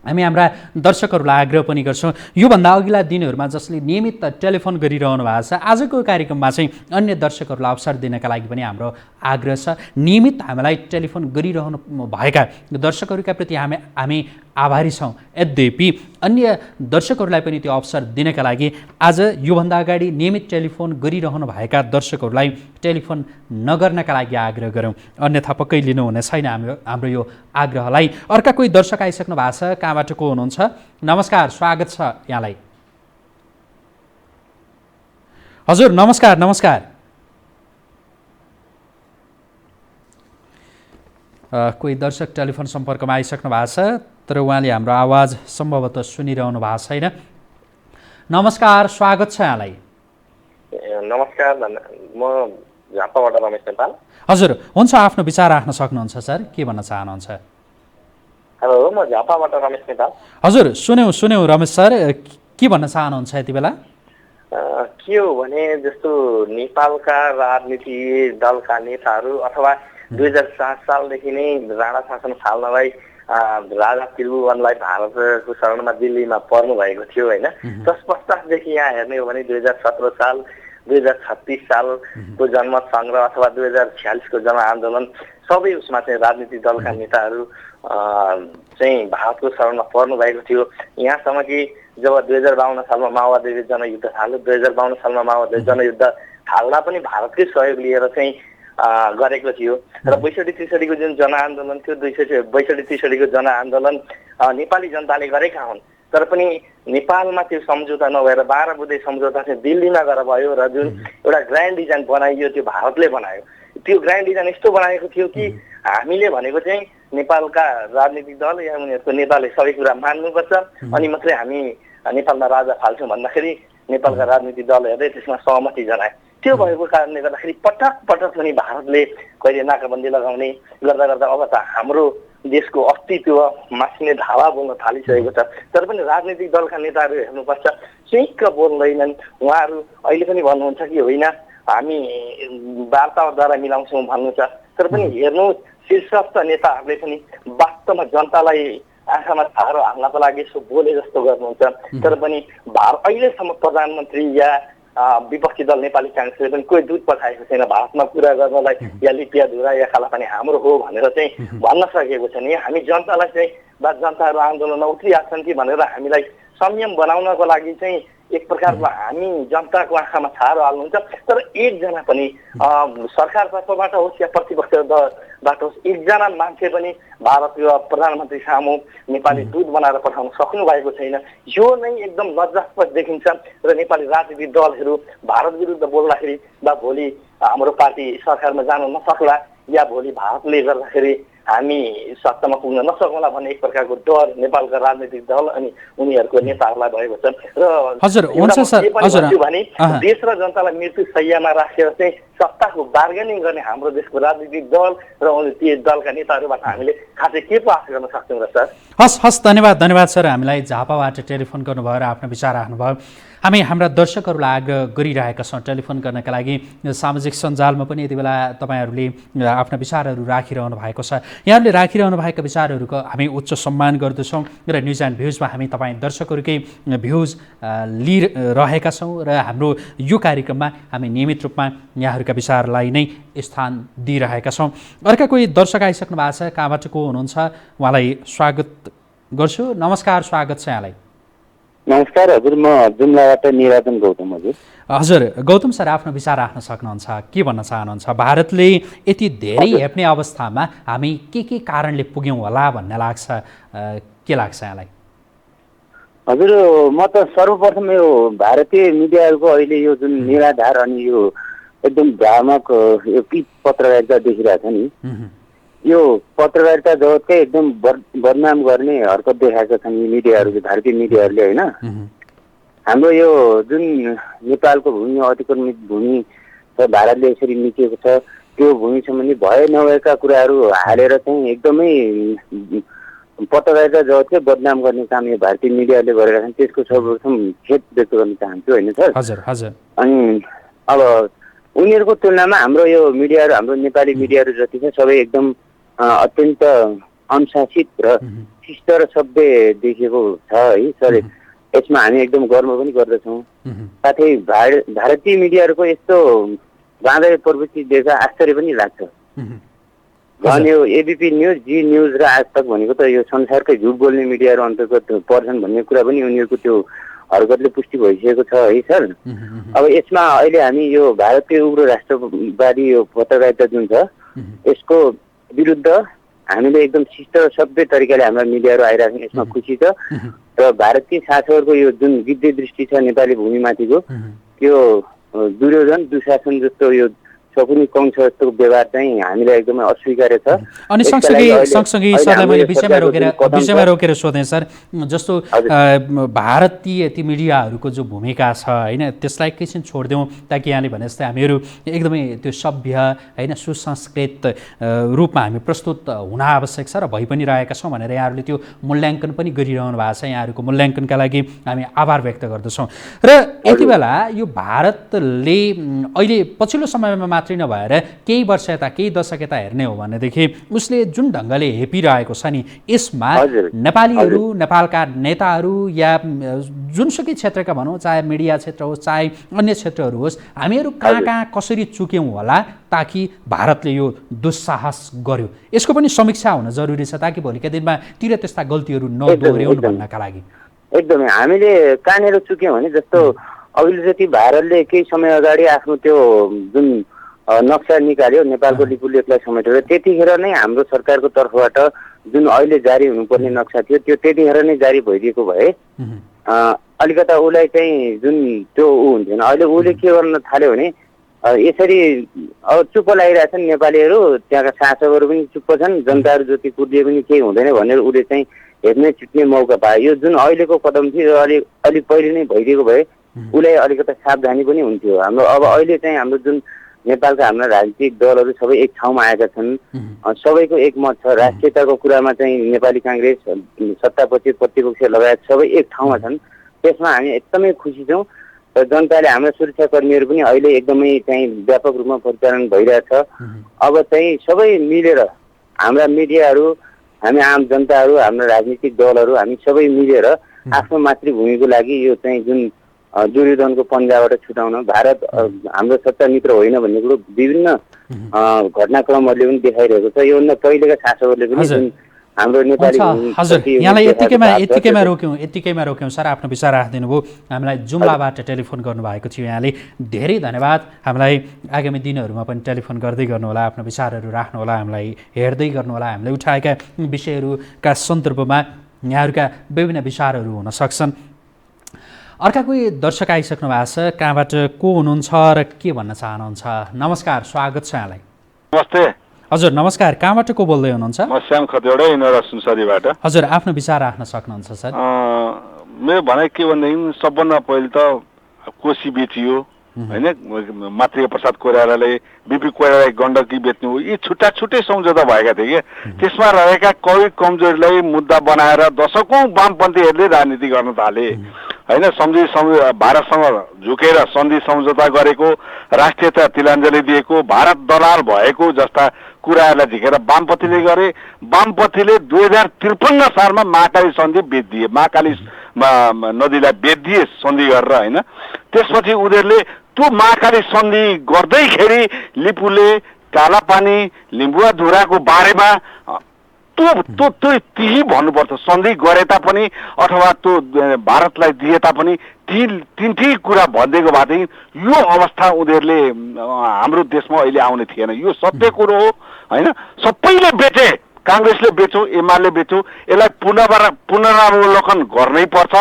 हामी हाम्रा दर्शकहरूलाई आग्रह पनि गर्छौँ, योभन्दा अघिल्ला दिनहरूमा जसले नियमित टेलिफोन गरिरहनु भएको छ, आजको कार्यक्रममा चाहिँ अन्य दर्शकहरूलाई अवसर दिनका लागि पनि हाम्रो आग्रह छ। नियमित हामीलाई टेलिफोन गरिरहनु भएका दर्शकहरूका प्रति हामी आभारी छौँ। यद्यपि अन्य दर्शकहरूलाई पनि त्यो अवसर दिनका लागि आज योभन्दा अगाडि नियमित टेलिफोन गरिरहनु भएका दर्शकहरूलाई टेलिफोन नगर्नका लागि आग्रह गरौँ, अन्यथा पक्कै लिनुहुने छैन हाम्रो यो आग्रहलाई। अर्का कोही दर्शक आइसक्नु भएको छ, कहाँबाट को हुनुहुन्छ? नमस्कार, स्वागत छ यहाँलाई। हजुर नमस्कार। कोही दर्शक टेलिफोन सम्पर्कमा आइसक्नु भएको छ, तर उहाँले हाम्रो आवाज सम्भवतः सुनिरहनु भएको छैन। नमस्कार, स्वागत छ यहाँलाई। नमस्कार, म झापाबाट रमेश नेपाल। हजुर हुन्छ, आफ्नो विचार राख्न सक्नुहुन्छ सर, के भन्न चाहनुहुन्छ? हेलो, म झापाबाट रमेश नेपाल। हजुर सुन्यौँ रमेश सर, के भन्न चाहनुहुन्छ यति बेला? के हो भने जस्तो नेपालका राजनीति दलका नेताहरू अथवा 2007 सालदेखि नै राणा शासन फाल्नलाई राजा त्रिभुवनलाई भारतको शरणमा दिल्लीमा पर्नु भएको थियो होइन। तस पश्चातदेखि यहाँ हेर्ने हो भने 2017 साल 2036 सालको जनमत सङ्ग्रह अथवा 2046 को जनआन्दोलन सबै उसमा चाहिँ राजनीतिक दलका नेताहरू चाहिँ भारतको शरणमा पर्नु भएको थियो। यहाँसम्म कि जब 2052 सालमा माओवादीले जनयुद्ध थाल्यो, 2052 सालमा माओवादीले जनयुद्ध थाल्दा पनि भारतकै सहयोग लिएर चाहिँ गरेको थियो। र 62-63 को जुन जनआन्दोलन थियो, 62-63 को जनआन्दोलन नेपाली जनताले गरेका हुन्, तर पनि नेपालमा त्यो सम्झौता नभएर 12 बुँदे सम्झौता चाहिँ दिल्लीमा गएर भयो र जुन एउटा ग्रान्ड डिजाइन बनाइयो त्यो भारतले बनायो। त्यो ग्रान्ड डिजाइन यस्तो बनाएको थियो कि हामीले भनेको चाहिँ नेपालका राजनीतिक दल या उनीहरूको नेताले सबै कुरा मान्नुपर्छ अनि मात्रै हामी नेपालमा राजा फाल्छौँ भन्दाखेरि नेपालका राजनीतिक दलहरूले त्यसमा सहमति जनाए। त्यो भएको कारणले गर्दाखेरि पटक पनि भारतले कहिले नाकाबन्दी लगाउने गर्दा अब त हाम्रो देशको अस्तित्व मासिने धावा बोल्न थालिसकेको छ। तर पनि राजनीतिक दलका नेताहरू हेर्नुपर्छ, चुइक्क बोल्दैनन्। उहाँहरू अहिले पनि भन्नुहुन्छ कि होइन हामी वार्ताद्वारा मिलाउँछौँ भन्नु छ, तर पनि हेर्नु शीर्षस्थ नेताहरूले पनि वास्तवमा जनतालाई आँखामा छारो हाल्नको लागि यसो बोले जस्तो गर्नुहुन्छ। तर पनि अहिलेसम्म प्रधानमन्त्री या विपक्षी दल नेपाली काङ्ग्रेसले पनि कोही दूत पठाएको छैन भारतमा कुरा गर्नलाई, या लिपियाधुरा या कालापानी हाम्रो हो भनेर चाहिँ भन्न सकेको छैन। हामी जनतालाई चाहिँ जनताहरू आन्दोलनमा उत्रिआएको छन् कि भनेर हामीलाई संयम बनाउनको लागि चाहिँ एक प्रकारको हामी जनताको आँखामा छारो हाल्नुहुन्छ। तर एकजना पनि सरकार तर्फबाट होस् या प्रतिपक्षबाट होस् एकजना मान्छे पनि भारतको प्रधानमन्त्री सामु नेपाली दूत बनाएर पठाउन सक्नु भएको छैन। यो नै एकदम लज्जास्पद देखिन्छ र नेपाली राजनीतिक दलहरू भारत विरुद्ध बोल्दाखेरि वा भोलि हाम्रो पार्टी सरकारमा जान नसक्ला या भोलि भारतले गर्दाखेरि हामी सत्तामा पुग्न नसकौँला भन्ने एक प्रकारको डर नेपालका राजनीतिक दल अनि उनीहरूको नेताहरूलाई भएको छ। र हजुर हुन्छ सर, हजुर भने देश र जनतालाई मृत्यु शैय्यामा राखेर चाहिँ सत्ताको बार्गेनिङ गर्ने हाम्रो देशको राजनीतिक दल र ती दलका नेताहरूबाट हामीले खासै के पो आशा गर्न सक्छौँ र सर? हस् धन्यवाद सर, हामीलाई झापाबाट टेलिफोन गर्नुभयो र आफ्नो विचार राख्नुभयो। हामी हाम्रा दर्शकहरूलाई आग्रह गरिरहेका छौँ टेलिफोन गर्नका लागि। सामाजिक सञ्जालमा पनि यति बेला तपाईँहरूले आफ्ना विचारहरू राखिरहनु भएको छ। यहाँहरूले राखिरहनु भएका विचारहरूको हामी उच्च सम्मान गर्दछौँ र न्युज एन्ड भ्युजमा हामी तपाईँ दर्शकहरूकै भ्युज लिइरहेका छौँ र हाम्रो यो कार्यक्रममा हामी नियमित रूपमा यहाँहरूका विचारलाई नै स्थान दिइरहेका छौँ। अर्का कोही दर्शक आइसक्नु भएको छ, कहाँबाट को हुनुहुन्छ उहाँलाई स्वागत गर्छु। नमस्कार, स्वागत छ यहाँलाई। नमस्कार हजुर, म जुम्लाबाट निराजन गौतम। हजुर गौतम सर, आफ्नो विचार राख्न सक्नुहुन्छ, के भन्न चाहनुहुन्छ? भारतले यति धेरै हेप्ने अवस्थामा हामी के कारणले पुग्यौँ होला भन्ने लाग्छ, के लाग्छ यहाँलाई? हजुर, म त सर्वप्रथम यो भारतीय मिडियाहरूको अहिले यो जुन निराधार अनि यो एकदम भ्रामक यो पिच पत्रकारिता देखिरहेको छ नि, यो पत्रकारिता जगतकै एकदम बदनाम गर्ने हरकत देखाएका छन् यी मिडियाहरूले, भारतीय मिडियाहरूले होइन। हाम्रो यो जुन नेपालको भूमि अतिक्रमित भूमि छ, भारतले यसरी मिचेको छ, त्यो भूमि सम्बन्धी भए नभएका कुराहरू हालेर चाहिँ एकदमै पत्रकारिता जगतले बदनाम गर्ने काम यो भारतीय मिडियाले गरेका छन्। त्यसको सर्वप्रथम खेद व्यक्त गर्न चाहन्छु होइन सर। हजुर हजुर। अनि अब उनीहरूको तुलनामा हाम्रो यो मिडियाहरू, हाम्रो नेपाली मिडियाहरू जति छ सबै एकदम अत्यन्त अनुशासित र शिष्ट र सभ्य देखिएको छ है सर। यसमा हामी एकदम गर्व पनि गर्दछौँ। साथै भारतीय मिडियाहरूको यस्तो बाँधे प्रवृत्ति देख्दा आश्चर्य पनि लाग्छ। झन् यो एबिपी न्युज, जी न्युज र आज तक भनेको त यो संसारकै झुट बोल्ने मिडियाहरू अन्तर्गत पर्छन् भन्ने कुरा पनि उनीहरूको त्यो हरकतले पुष्टि भइसकेको छ है सर। अब यसमा अहिले हामी यो भारतीय उग्र राष्ट्रवादी यो पत्रकारिता जुन छ यसको विरुद्ध हामीले एकदम शिष्ट र सभ्य तरिकाले हाम्रा मिडियाहरू आइरहेको छन्, यसमा खुसी छ। र भारतीय शासकहरूको यो जुन गिद्धे दृष्टि छ नेपाली भूमिमाथिको, त्यो दुर्योधन दुशासन जस्तो यो सकुनी कंश जस्तो व्यवहार चाहिँ हामीलाई एकदमै अस्वीकार्य छ। अनि सँगसँगै सरलाई मैले विषयमा रोकेर सोधेँ सर, जस्तो भारतीय ती मिडियाहरूको जो भूमिका छ होइन त्यसलाई एकैछिन छोडिदिउँ, ताकि यहाँले भने जस्तै हामीहरू एकदमै त्यो सभ्य होइन सुसंस्कृत रूपमा हामी प्रस्तुत हुन आवश्यक छ र भइ पनि रहेका छौँ भनेर यहाँहरूले त्यो मूल्याङ्कन पनि गरिरहनु भएको छ। यहाँहरूको मूल्याङ्कनका लागि हामी आभार व्यक्त गर्दछौँ। र यति बेला यो भारतले अहिले पछिल्लो समयमा मात्रै नभएर केही वर्ष यता केही दशक यता हेर्ने हो भनेदेखि उसले जुन ढङ्गले हेपिरहेको छ नि, यसमा नेपालीहरू, नेपालका नेताहरू या जुनसुकै क्षेत्रका भनौँ, चाहे मिडिया क्षेत्र होस् चाहे अन्य क्षेत्रहरू होस्, हामीहरू कहाँ कहाँ कसरी चुक्यौँ होला ताकि भारतले यो दुस्साहस गर्यो, यसको पनि समीक्षा हुन जरुरी छ ताकि भोलिका दिनमा तिर त्यस्ता गल्तीहरू नदोहोर्याउन् भन्नका लागि। एकदमै हामीले कहाँनिर चुक्यौँ भने जस्तो अघिल्लो जति भारतले केही समय अगाडि आफ्नो त्यो जुन नक्सा निकाल्यो नेपालको लिपुलेखलाई समेटेर, त्यतिखेर नै हाम्रो सरकारको तर्फबाट जुन अहिले जारी हुनुपर्ने नक्सा थियो त्यो त्यतिखेर नै जारी भइदिएको भए अलिकता उसलाई चाहिँ जुन त्यो हुन्थेन। अहिले उसले के गर्न थाल्यो भने यसरी अब चुप्प लागिरहेछन् नेपालीहरू, त्यहाँका शासकहरू पनि चुप्प छन्, जनताहरू जति कुदिए पनि केही हुँदैन भनेर उसले चाहिँ हेर्ने छुट्ने मौका पायो। यो जुन अहिलेको कदम थियो अलिक पहिले नै भइदिएको भए उसलाई अलिकता सावधानी पनि हुन्थ्यो। हाम्रो अब अहिले चाहिँ हाम्रो जुन नेपालका हाम्रा राजनीतिक दलहरू सबै एक ठाउँमा आएका छन्, सबैको एक मत छ। राष्ट्रियताको कुरामा चाहिँ नेपाली काङ्ग्रेस, सत्तापक्ष प्रतिपक्ष लगायत सबै एक ठाउँमा छन्। त्यसमा हामी एकदमै खुसी छौँ र जनताले हाम्रा सुरक्षाकर्मीहरू पनि अहिले एकदमै चाहिँ व्यापक रूपमा परिचालन भइरहेछ। अब चाहिँ सबै मिलेर हाम्रा मिडियाहरू, हामी आम जनताहरू, हाम्रा राजनीतिक दलहरू, हामी सबै मिलेर आफ्नो मातृभूमिको लागि यो चाहिँ जुन दुर्योधनको पन्जाबाट छुटाउन, भारत हाम्रो सच्चा मित्र होइन भन्ने कुरो विभिन्न घटनाक्रमहरूले पनि देखाइरहेको छ। योभन्दा पहिलेका शासकहरूले पनि जुन हाम्रो नेपाली हजुर यहाँलाई यत्तिकैमा रोक्यौँ सर, आफ्नो विचार राखिदिनु भयो। हामीलाई जुम्लाबाट टेलिफोन गर्नुभएको थियो, यहाँले धेरै धन्यवाद। हामीलाई आगामी दिनहरूमा पनि टेलिफोन गर्दै गर्नुहोला, आफ्नो विचारहरू राख्नुहोला, हामीलाई हेर्दै गर्नुहोला। हामीले उठाएका विषयहरूका सन्दर्भमा यहाँहरूका विभिन्न विचारहरू हुन सक्छन्। अर्का कोही दर्शक आइसक्नु भएको छ, कहाँबाट को हुनुहुन्छ र के भन्न चाहनुहुन्छ? नमस्कार, स्वागत छ यहाँलाई। नमस्ते। हजुर नमस्कार, कहाँबाट को बोल्दै हुनुहुन्छ? म श्याम खतिवडा इनरा सुनसरीबाट। हजुर आफ्नो विचार राख्न सक्नुहुन्छ सर। मेरो भनाइ के भनेदेखि सबभन्दा पहिले त कोशी बेचियो होइन, मातृका प्रसाद कोइरालाले बिपी कोइरालाई गण्डकी बेच्नु, यी छुट्टा छुट्टै सम्झौता भएका थिए कि त्यसमा रहेका कवि कमजोरीलाई मुद्दा बनाएर दशकौं वामपन्थीहरूले राजनीति गर्न थाले होइन। भारतसँग झुकेर सन्धि सम्झौता गरेको, राष्ट्रियता तिलाञ्जली दिएको, भारत दलाल भएको जस्ता कुराहरूलाई झिकेर वामपन्थीले गरे। वामपन्थीले 2053 सालमा महाकाली सन्धि बेचिदिए, महाकाली नदीलाई बेचिदिए सन्धि गरेर होइन। त्यसपछि उनीहरूले त्यो महाकाली सन्धि गर्दैखेरि लिपुले कालापानी लिम्बुवाधुराको बारेमा त्यही भन्नुपर्छ। सन्धि गरे तापनि अथवा त्यो भारतलाई दिए तापनि तिनटी कुरा भनिदिएको भएदेखि यो अवस्था उनीहरूले हाम्रो देशमा अहिले आउने थिएन। यो सत्य कुरो हो होइन। सबैले बेचे, काङ्ग्रेसले बेच्यो, एमाले बेच्यो, यसलाई पुनरावलोकन गर्नै पर्छ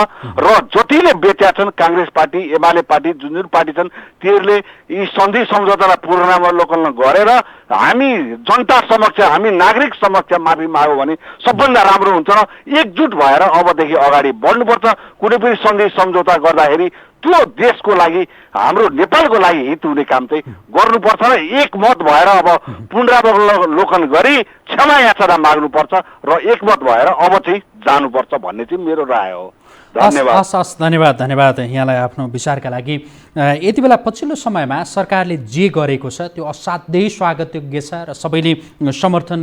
र जतिले बेचेका छन् काङ्ग्रेस पार्टी, एमाले पार्टी, जुन पार्टी छन् तिनीहरूले यी सन्धि सम्झौतालाई पुनरावलोकन गरेर हामी जनता समक्ष, हामी नागरिक समक्ष माफी माग्यो भने सबभन्दा राम्रो हुन्छ र एकजुट भएर अबदेखि अगाडि बढ्नुपर्छ। कुनै पनि सन्धि सम्झौता गर्दाखेरि त्यो देशको लागि, हाम्रो नेपालको लागि हित हुने काम चाहिँ गर्नुपर्छ र एकमत भएर अब पुनरावलोकन गरी क्षमा याचना माग्नुपर्छ र एकमत भएर अब चाहिँ जानुपर्छ भन्ने चाहिँ मेरो राय हो। धन्यवाद। हस्, धन्यवाद यहाँलाई आफ्नो विचारका लागि। यति बेला पछिल्लो समयमा सरकारले जे गरेको छ त्यो असाध्यै स्वागतयोग्य छ र सबैले समर्थन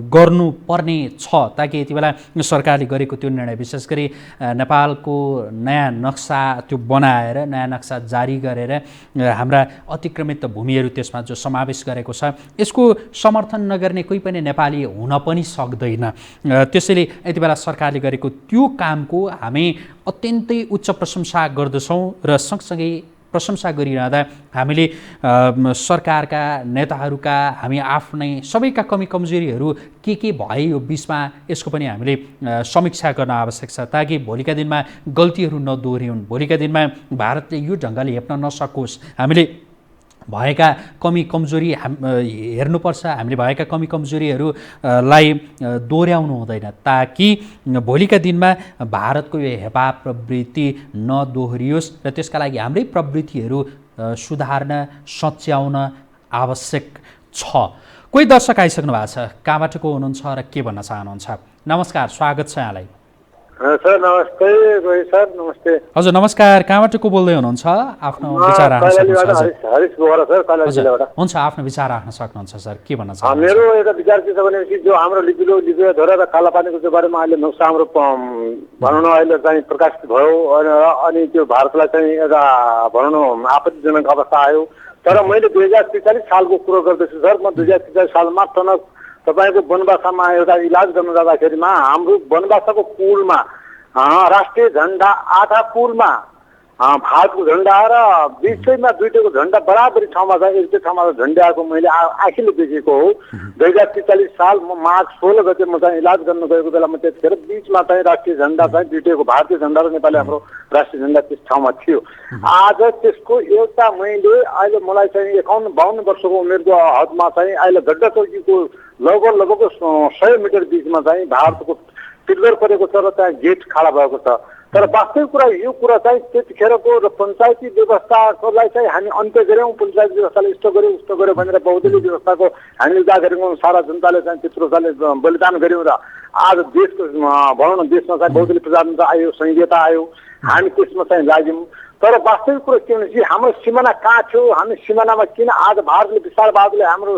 गर्नुपर्ने छ, ताकि यति बेला सरकारले गरेको त्यो निर्णय, विशेष गरी नेपालको नयाँ नक्सा त्यो बनाएर, नयाँ नक्सा जारी गरेर हाम्रा अतिक्रमित भूमिहरू त्यसमा जो समावेश गरेको छ, यसको समर्थन नगर्ने कोही पनि नेपाली हुन पनि सक्दैन। त्यसैले यति बेला सरकारले गरेको त्यो कामको हामी अत्यन्तै उच्च प्रशंसा गर्दछौँ र सँगसँगै प्रशंसा गरिरहँदा हामीले सरकारका नेताहरूका, हामी आफ्नै सबैका कमी कमजोरीहरू के भए यो बिचमा यसको पनि हामीले समीक्षा गर्न आवश्यक छ, ताकि भोलिका दिनमा गल्तीहरू नदोहोरिउन्, भोलिका दिनमा भारतले यो ढङ्गले हेप्न नसकोस्। हामीले भएका कमी कमजोरी हेर्नुपर्छ, हामीले भएका कमी कमजोरीहरूलाई दोहोऱ्याउनु हुँदैन, ताकि भोलिका दिनमा भारतको यो हेपा प्रवृत्ति नदोहोरियोस् र त्यसका लागि हाम्रै प्रवृत्तिहरू सुधार्न, सच्याउन आवश्यक छ। कोही दर्शक आइसक्नु भएको छ, कहाँबाट को हुनुहुन्छ र के भन्न चाहनुहुन्छ? नमस्कार, स्वागत छ यहाँलाई। सर नमस्ते। सर नमस्ते। हजुर नमस्कार, कहाँबाट को बोल्दै हुनुहुन्छ? आफ्नो विचार राख्न सक्नुहुन्छ? हरिश बोहरा सर, कैलाली जिल्लाबाट। हुन्छ, आफ्नो विचार राख्न सक्नुहुन्छ सर, के भन्न चाहनुहुन्छ? मेरो एउटा विचार के छ भनेपछि जो हाम्रो लिपिलो धोरा र कालापानीको चाहिँ बारेमा अहिले नक्सा हाम्रो भनौँ न अहिले चाहिँ प्रकाशित भयो अनि त्यो भारतलाई चाहिँ एउटा भनौँ न आपत्तिजनक अवस्था आयो। तर मैले 2043 सालको कुरो गर्दैछु सर। म 2043 सालमा टनक तपाईँको बनबासामा एउटा इलाज गर्न जाँदाखेरिमा हाम्रो बनबासाको पुलमा राष्ट्रिय झन्डा, आधा पुलमा भारतको झन्डा र बिचैमा दुईटैको झन्डा बराबरी ठाउँमा छ, एउटै ठाउँमा झन्डाको मैले आँखीले देखेको हो। 2043 साल मार्च 16 गते म चाहिँ इलाज गर्न गएको बेलामा त्यतिखेर बिचमा चाहिँ राष्ट्रिय झन्डा चाहिँ दुईटैको, भारतीय झन्डा र नेपाली हाम्रो राष्ट्रिय झन्डा त्यस ठाउँमा थियो। आज त्यसको एउटा मैले अहिले मलाई चाहिँ 51-52 वर्षको उमेरको हदमा चाहिँ अहिले गड्डा चौकीको लगभग 100 मिटर बिचमा चाहिँ भारतको पिल्लर परेको छ र त्यहाँ गेट खाडा भएको छ। तर वास्तविक कुरा यो कुरा चाहिँ त्यतिखेरको र पञ्चायती व्यवस्थाकोलाई चाहिँ हामी अन्त्य गऱ्यौँ, पञ्चायती व्यवस्थाले यस्तो गर्यो उस्तो गर्यो भनेर बहुदलीय व्यवस्थाको हामीले जागेरौँ, सारा जनताले चाहिँ त्यत्रो सालले बलिदान गऱ्यौँ र आज देशको भनौँ न देशमा चाहिँ बहुदलीय प्रजातन्त्र आयो, संहिता आयो, हामी त्यसमा चाहिँ लाग्यौँ। तर वास्तविक कुरो के भनेपछि हाम्रो सिमाना कहाँ थियो, हामी सिमानामा किन आज भारतले विशालवादले हाम्रो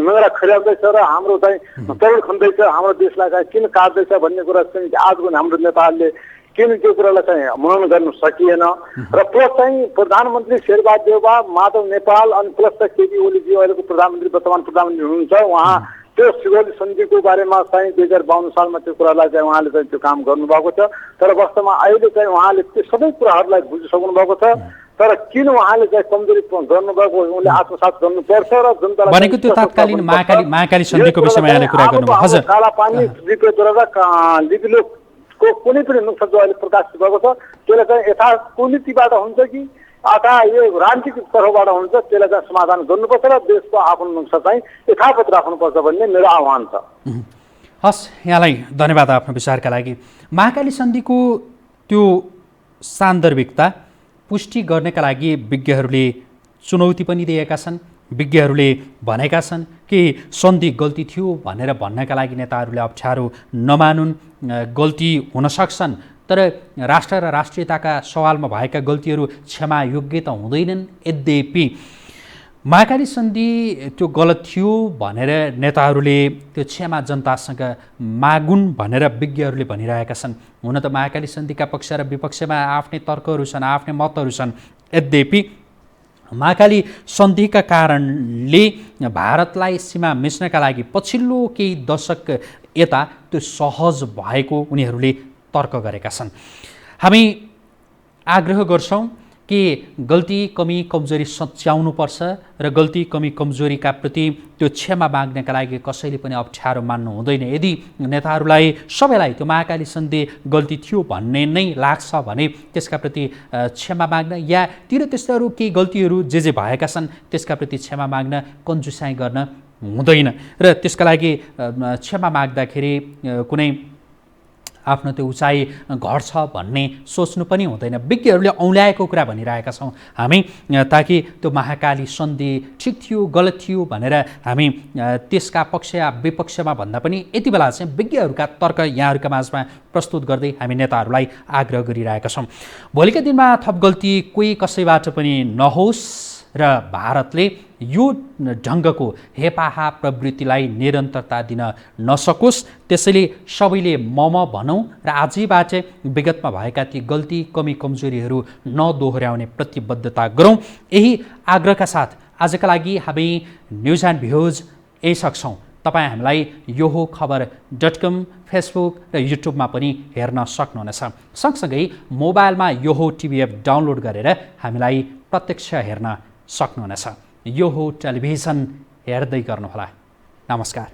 नगरा खर्याउँदैछ र हाम्रो चाहिँ तरुण खन्दैछ, हाम्रो देशलाई चाहिँ किन काट्दैछ भन्ने कुरा चाहिँ आजको हाम्रो नेताहरूले किन त्यो कुरालाई चाहिँ मनन गर्न सकिएन। र प्लस चाहिँ प्रधानमन्त्री शेरबहादुर देउवा, माधव नेपाल अनि प्लस चाहिँ केपी ओलीजी अहिलेको प्रधानमन्त्री, वर्तमान प्रधानमन्त्री हुनुहुन्छ, उहाँ त्यो सिगरेट सन्धिको बारेमा चाहिँ 2052 सालमा त्यो कुरालाई चाहिँ उहाँले चाहिँ त्यो काम गर्नुभएको छ। तर वास्तवमा अहिले चाहिँ उहाँले त्यो सबै कुराहरूलाई बुझिसक्नु भएको छ। तर किन उहाँले चाहिँ कमजोरी गर्नुभएको, उनले आत्मसात गर्नुपर्छ र जनतालाई भनेको त्यो तात्कालीन महाकाली सन्धिको विषयमा यहाँले कुरा गर्नुभयो। हजुर, कालापानी लिपिद्वारा लिपिलोको कुनै पनि नुक्सा जो अहिले प्रकाशित भएको छ त्यसलाई चाहिँ यथार्थ कुनीतिबाट हुन्छ कि अथवा यो राजनीतिक तर्फबाट हुन्छ, त्यसलाई चाहिँ समाधान गर्नुपर्छ र देशको आफ्नो नुक्सा चाहिँ यथावत राख्नुपर्छ भन्ने मेरो आह्वान छ। हस्, यहाँलाई धन्यवाद आफ्नो विचारका लागि। महाकाली सन्धिको त्यो सान्दर्भिकता पुष्टि गर्नका लागि विज्ञहरूले चुनौती पनि दिएका छन्। विज्ञहरूले भनेका छन् कि सन्धि गल्ती थियो भनेर भन्नका लागि नेताहरूले अप्ठ्यारो नमानुन्, गल्ती हुन सक्छन्, तर राष्ट्र र राष्ट्रियताका सवालमा भएका गल्तीहरू क्षमायोग्य त हुँदैनन्। यद्यपि महाकाली सन्धि त्यो गलत थियो भनेर नेताहरूले त्यो क्षमा जनतासँग मागुन् भनेर विज्ञहरूले भनिरहेका छन्। हुन त महाकाली सन्धिका पक्ष र विपक्षमा आफ्नै तर्कहरू छन्, आफ्नै मतहरू छन्। यद्यपि महाकाली सन्धिका कारणले भारतलाई सीमा मिच्नका लागि पछिल्लो केही दशक यता त्यो सहज भएको उनीहरूले तर्क गरेका छन्। हामी आग्रह गर्छौँ के गल्ती कमी कमजोरी सच्याउनुपर्छ र गल्ती कमी कमजोरीका प्रति त्यो क्षमा माग्नका लागि कसैले पनि अप्ठ्यारो मान्नु हुँदैन। यदि नेताहरूलाई सबैलाई त्यो महाकाली सन्धि गल्ती थियो भन्ने नै लाग्छ भने त्यसका प्रति क्षमा माग्न या तिर त्यस्तोहरू केही गल्तीहरू जे भएका छन् त्यसका प्रति क्षमा माग्न कन्जुसाइ गर्न हुँदैन र त्यसका लागि क्षमा माग्दाखेरि कुनै आफ्नो त्यो उचाइ घट्छ भन्ने सोच्नु पनि हुँदैन। विज्ञहरूले औँल्याएको कुरा भनिरहेका छौँ हामी, ताकि त्यो महाकाली सन्धि ठिक थियो गलत थियो भनेर हामी त्यसका पक्ष या विपक्षमा भन्दा पनि यति बेला चाहिँ विज्ञहरूका तर्क यहाँहरूका माझमा प्रस्तुत गर्दै हामी नेताहरूलाई आग्रह गरिरहेका छौँ। भोलिका दिनमा थप गल्ती कोही कसैबाट पनि नहोस् र भारतले यो ढङ्गको हेपाहा प्रवृत्तिलाई निरन्तरता दिन नसकोस्। त्यसैले सबैले मम भनौँ र आजैबाट विगतमा भएका ती गल्ती कमी कमजोरीहरू नदोहोर्याउने प्रतिबद्धता गरौँ। यही आग्रहका साथ आजका लागि हामी न्युज एन्ड भ्युज यही सक्छौँ। तपाईँ हामीलाई योहो खबर.com, फेसबुक र युट्युबमा पनि हेर्न सक्नुहुनेछ। सँगसँगै मोबाइलमा योहो टिभी एप डाउनलोड गरेर हामीलाई प्रत्यक्ष हेर्न सक्नुहुनेछ। योहो टेलिभिजन हेर्दै गर्नुहोला। नमस्कार।